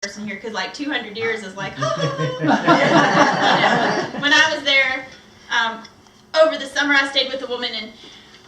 person here, because like 200 years is like, when I was there over the summer, I stayed with a woman, and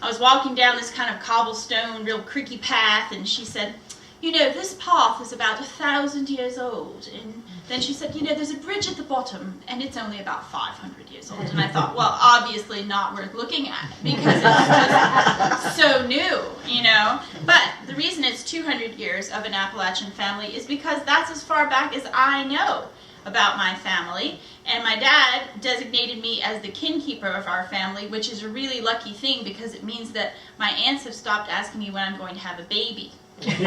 I was walking down this kind of cobblestone, real creaky path, and she said, you know, this path is about 1,000 years old. And then she said, you know, there's a bridge at the bottom, and it's only about 500 years old. And I thought, well, obviously not worth looking at, because it's just so new, you know. But the reason it's 200 years of an Appalachian family is because that's as far back as I know about my family. And my dad designated me as the kinkeeper of our family, which is a really lucky thing, because it means that my aunts have stopped asking me when I'm going to have a baby. Because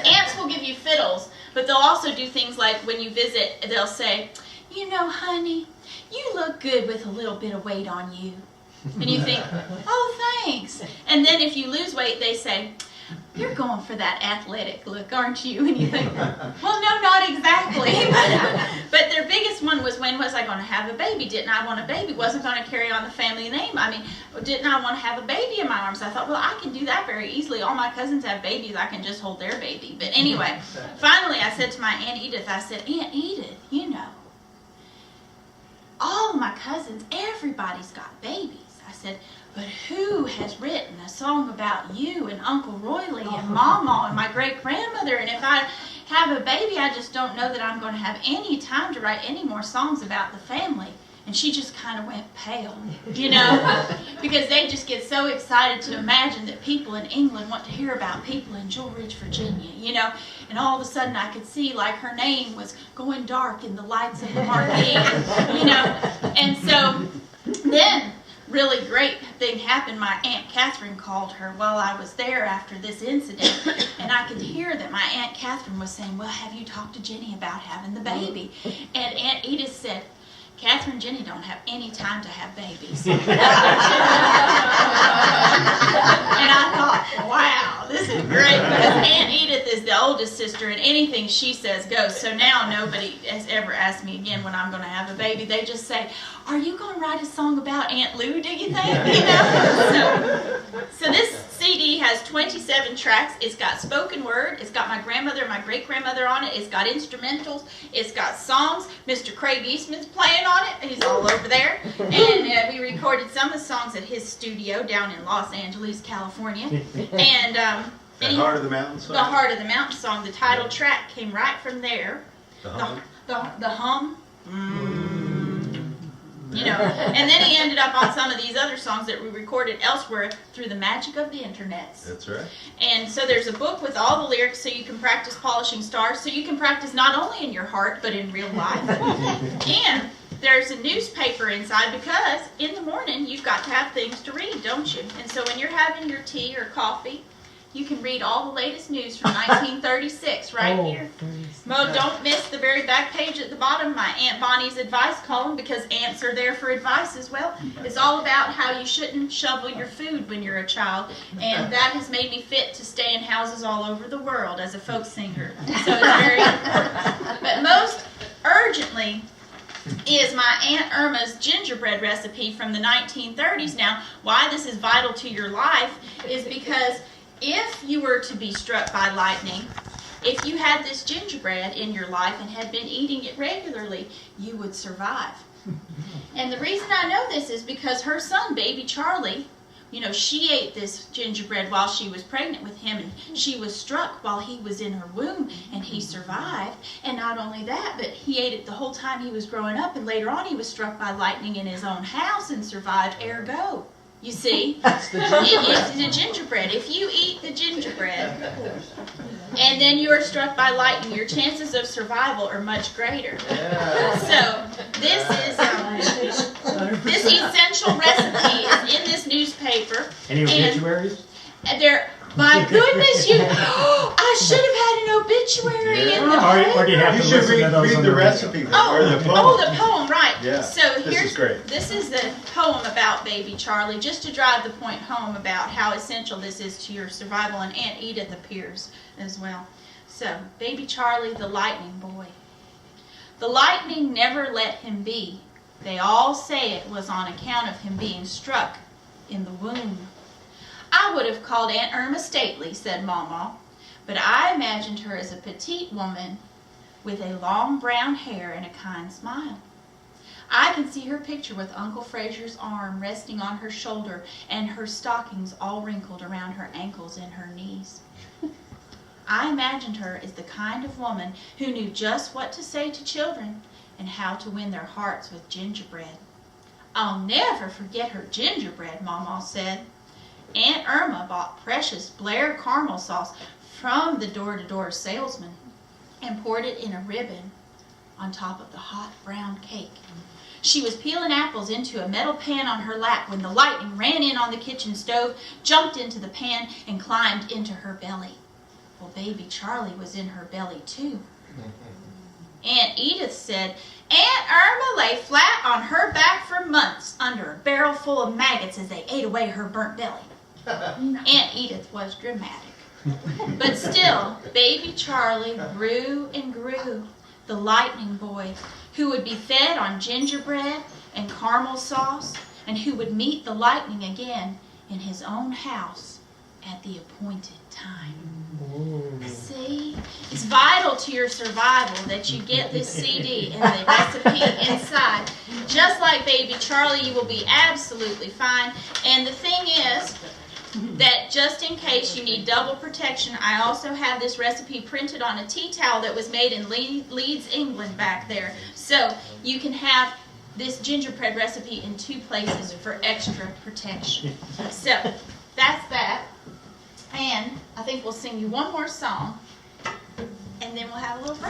aunts will give you fiddles, but they'll also do things like when you visit, they'll say, you know, honey, you look good with a little bit of weight on you. And you think, oh, thanks. And then if you lose weight, they say, you're going for that athletic look, aren't you? And you think, well, no, not exactly. But their biggest one was, when was I going to have a baby? Didn't I want a baby? Wasn't going to carry on the family name. I mean, didn't I want to have a baby in my arms? I thought, well, I can do that very easily. All my cousins have babies. I can just hold their baby. But anyway, finally I said to my Aunt Edith, I said, Aunt Edith, you know, all my cousins, everybody's got babies. I said, but who has written a song about you and Uncle Royley and Mama and my great-grandmother? And if I have a baby, I just don't know that I'm going to have any time to write any more songs about the family. And she just kind of went pale, you know, because they just get so excited to imagine that people in England want to hear about people in Jewel Ridge, Virginia, you know. And all of a sudden I could see like her name was going dark in the lights of the marquee, you know. And so then really great thing happened. My Aunt Catherine called her while I was there after this incident, and I could hear that my Aunt Catherine was saying, well, have you talked to Jenny about having the baby? And Aunt Edith said, Catherine and Jenny don't have any time to have babies. And I thought, wow, this is great, because Aunt Edith is the oldest sister, and anything she says goes. So now nobody has ever asked me again when I'm going to have a baby. They just say, are you going to write a song about Aunt Lou, do you think? You know? So this CD has 27 tracks. It's got spoken word. It's got my grandmother and my great-grandmother on it. It's got instrumentals. It's got songs. Mr. Craig Eastman's playing on it. He's all over there. And we recorded some of the songs at his studio down in Los Angeles, California. And The Heart of the Mountain song? The Heart of the Mountain song. The title track came right from there. The hum? The hum. You know, and then he ended up on some of these other songs that we recorded elsewhere through the magic of the internet. That's right. And so there's a book with all the lyrics so you can practice polishing stars, so you can practice not only in your heart but in real life. And there's a newspaper inside, because in the morning you've got to have things to read, don't you? And so when you're having your tea or coffee, you can read all the latest news from 1936 right here. Well, don't miss the very back page at the bottom, my Aunt Bonnie's advice column, because aunts are there for advice as well. It's all about how you shouldn't shovel your food when you're a child, and that has made me fit to stay in houses all over the world as a folk singer. So it's very important. But most urgently is my Aunt Irma's gingerbread recipe from the 1930s. Now, why this is vital to your life is because if you were to be struck by lightning, if you had this gingerbread in your life and had been eating it regularly, you would survive. And the reason I know this is because her son, baby Charlie, you know, she ate this gingerbread while she was pregnant with him, and she was struck while he was in her womb, and he survived. And not only that, but he ate it the whole time he was growing up, and later on he was struck by lightning in his own house and survived, ergo. You see, it's the gingerbread. If you eat the gingerbread and then you are struck by lightning, your chances of survival are much greater. So this is this essential recipe is in this newspaper. Any obituaries? And my goodness, I should have had an obituary in the paper. Or do you have to listen to those read the recipe or the poem. The poem, right. Yeah, so this is great. This is the poem about baby Charlie, just to drive the point home about how essential this is to your survival, and Aunt Edith appears as well. So, baby Charlie, the lightning boy. The lightning never let him be. They all say it was on account of him being struck in the womb. I would have called Aunt Irma stately, said Mama, but I imagined her as a petite woman with a long brown hair and a kind smile. I can see her picture with Uncle Fraser's arm resting on her shoulder and her stockings all wrinkled around her ankles and her knees. I imagined her as the kind of woman who knew just what to say to children and how to win their hearts with gingerbread. I'll never forget her gingerbread, Mama said. Aunt Irma bought precious Blair caramel sauce from the door-to-door salesman and poured it in a ribbon on top of the hot brown cake. She was peeling apples into a metal pan on her lap when the lightning ran in on the kitchen stove, jumped into the pan, and climbed into her belly. Well, baby Charlie was in her belly too. Aunt Edith said, Aunt Irma lay flat on her back for months under a barrel full of maggots as they ate away her burnt belly. Aunt Edith was dramatic. But still, baby Charlie grew and grew, the lightning boy, who would be fed on gingerbread and caramel sauce, and who would meet the lightning again in his own house at the appointed time. See, it's vital to your survival that you get this CD and the recipe inside. Just like baby Charlie, you will be absolutely fine. And the thing is that just in case you need double protection, I also have this recipe printed on a tea towel that was made in Leeds, England back there. So you can have this gingerbread recipe in 2 places for extra protection. So that's that. And I think we'll sing you one more song, and then we'll have a little break.